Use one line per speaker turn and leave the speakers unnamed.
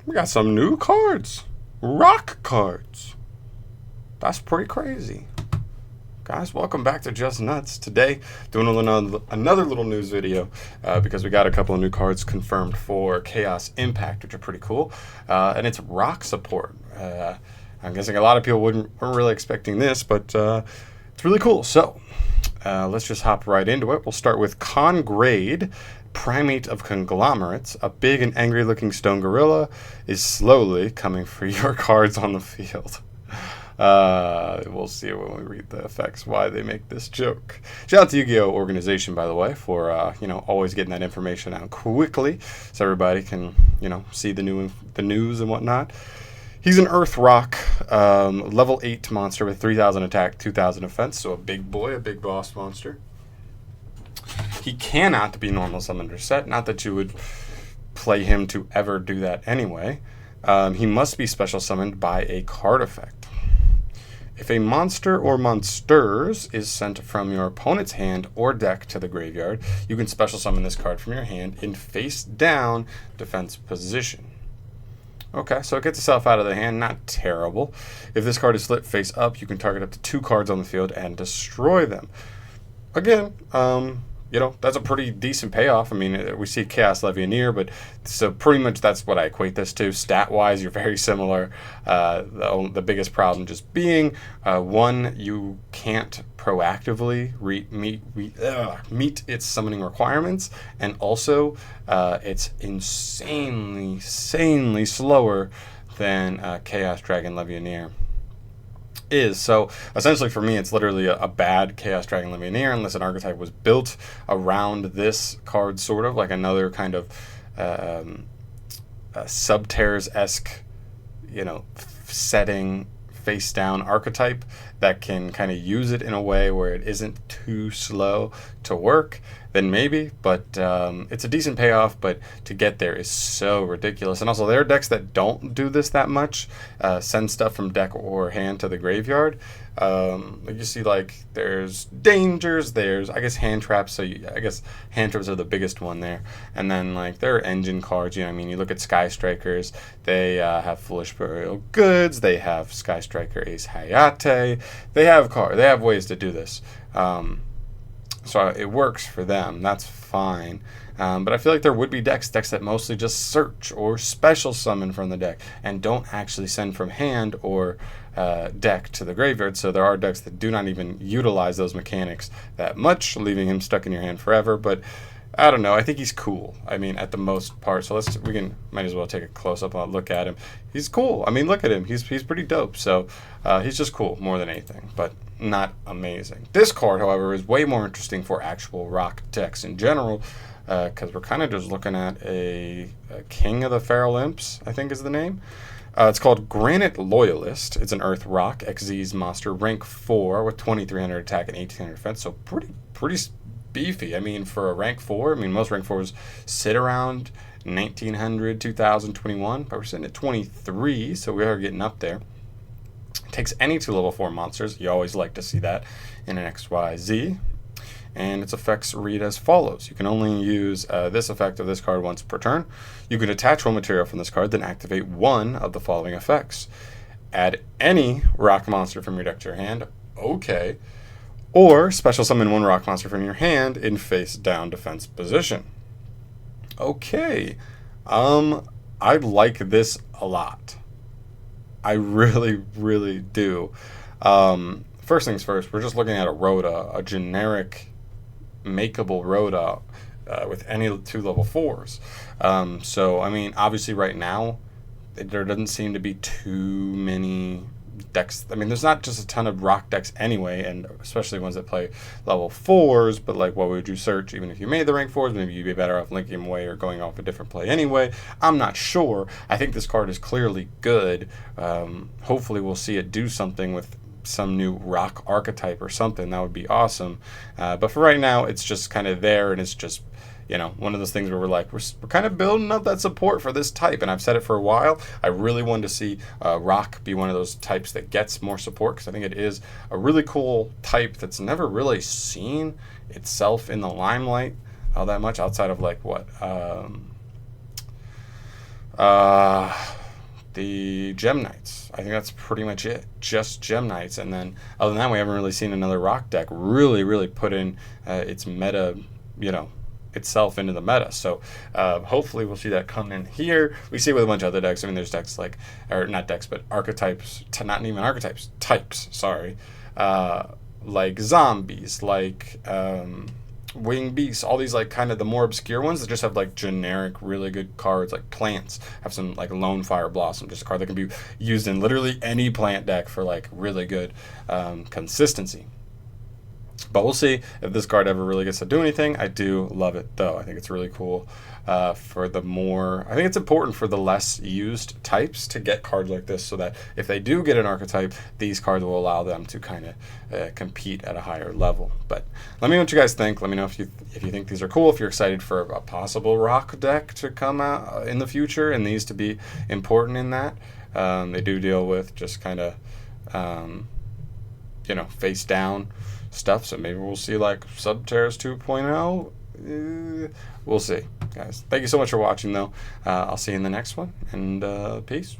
We got some new cards. Rock cards. That's pretty crazy. Guys, welcome back to Just Nuts. Today, doing another little news video because we got a couple of new cards confirmed for Chaos Impact, which are pretty cool. And it's rock support. I'm guessing a lot of people weren't really expecting this, but it's really cool. So, let's just hop right into it. We'll start with Congrade, Primate of Conglomerates. A big and angry looking stone gorilla is slowly coming for your cards on the field. We'll see when we read the effects why they make this joke. Shout out to Yu-Gi-Oh! Organization, by the way, for always getting that information out quickly so everybody can see the news and whatnot. He's an Earth Rock, level 8 monster with 3,000 attack, 2,000 defense, so a big boy, a big boss monster. He cannot be normal summoned or set, not that you would play him to ever do that anyway. He must be special summoned by a card effect. If a monster or monsters is sent from your opponent's hand or deck to the graveyard, you can special summon this card from your hand in face down defense position. Okay, so it gets itself out of the hand, not terrible. If this card is flipped face up, you can target up to 2 cards on the field and destroy them. Again, that's a pretty decent payoff. I mean, we see Chaos Legionnaire, but so pretty much that's what I equate this to. Stat-wise, you're very similar. The biggest problem just being, one, you can't proactively meet its summoning requirements, and also it's insanely slower than Chaos Dragon Legionnaire is. So essentially for me, it's literally a bad Chaos Dragon Legionnaire unless an archetype was built around this card, sort of like another kind of Subterra's-esque setting face down archetype that can kind of use it in a way where it isn't too slow to work, then maybe, but it's a decent payoff, but to get there is so ridiculous. And also there are decks that don't do this that much, send stuff from deck or hand to the graveyard. Like you see, like there's dangers, there's I guess hand traps, so I guess hand traps are the biggest one there, and then like there are engine cards. You look at Sky Strikers, they have Foolish Burial Goods, they have Sky Striker Ace Hayate, they have ways to do this. So it works for them, that's fine. But I feel like there would be decks that mostly just search or special summon from the deck and don't actually send from hand or deck to the graveyard. So there are decks that do not even utilize those mechanics that much, leaving him stuck in your hand forever. But I don't know, I think he's cool. I mean, at the most part. So might as well take a close-up look at him. He's cool. I mean, look at him. He's pretty dope. So he's just cool more than anything, but not amazing. This card, however, is way more interesting for actual rock decks in general, because we're kind of just looking at a King of the Feral Imps, I think is the name. It's called Granite Loyalist. It's an Earth Rock XZ's monster, rank 4 with 2,300 attack and 1,800 defense. So pretty beefy. I mean, for a rank 4, most rank 4s sit around 1,900, 2,021, but we're sitting at 23, so we are getting up there. It takes any 2 level 4 monsters. You always like to see that in an XYZ. And its effects read as follows. You can only use this effect of this card once per turn. You can attach one material from this card, then activate one of the following effects. Add any rock monster from your deck to your hand. Okay. Or special summon one rock monster from your hand in face down defense position. Okay. I like this a lot. I really do. First things first, we're just looking at a Rhoda, a generic makeable Rhoda with any 2 level 4s. So, I mean, obviously right now, there doesn't seem to be too many decks. I mean, there's not just a ton of rock decks anyway, and especially ones that play level 4s, but like, what would you search? Even if you made the rank 4s, maybe you'd be better off linking them away or going off a different play anyway. I'm not sure. I think this card is clearly good. Hopefully we'll see it do something with some new rock archetype or something. That would be awesome. But for right now, it's just kind of there, and it's just one of those things where we're like, we're kind of building up that support for this type, and I've said it for a while. I really wanted to see rock be one of those types that gets more support, because I think it is a really cool type that's never really seen itself in the limelight all that much, outside of like what Uh, the Gem Knights. I think that's pretty much it. Just Gem Knights. And then other than that, we haven't really seen another rock deck really put in its meta, you know, itself into the meta. So hopefully we'll see that come in here. We see it with a bunch of other decks. I mean, there's decks like, or not decks, but archetypes, not even archetypes, types, sorry. Like zombies, like wing beasts, all these like kind of the more obscure ones that just have like generic really good cards, like plants have some like lone fire blossom, just a card that can be used in literally any plant deck for like really good consistency. But we'll see if this card ever really gets to do anything. I do love it though. I think it's really cool. For the more, I think it's important for the less used types to get cards like this, so that if they do get an archetype, these cards will allow them to kind of compete at a higher level. But let me know what you guys think. Let me know if you think these are cool. If you're excited for a possible rock deck to come out in the future, and these to be important in that. They do deal with just kind of face down stuff, so maybe we'll see like Subterra's 2.0. We'll see, guys. Thank you so much for watching, though. I'll see you in the next one, and peace.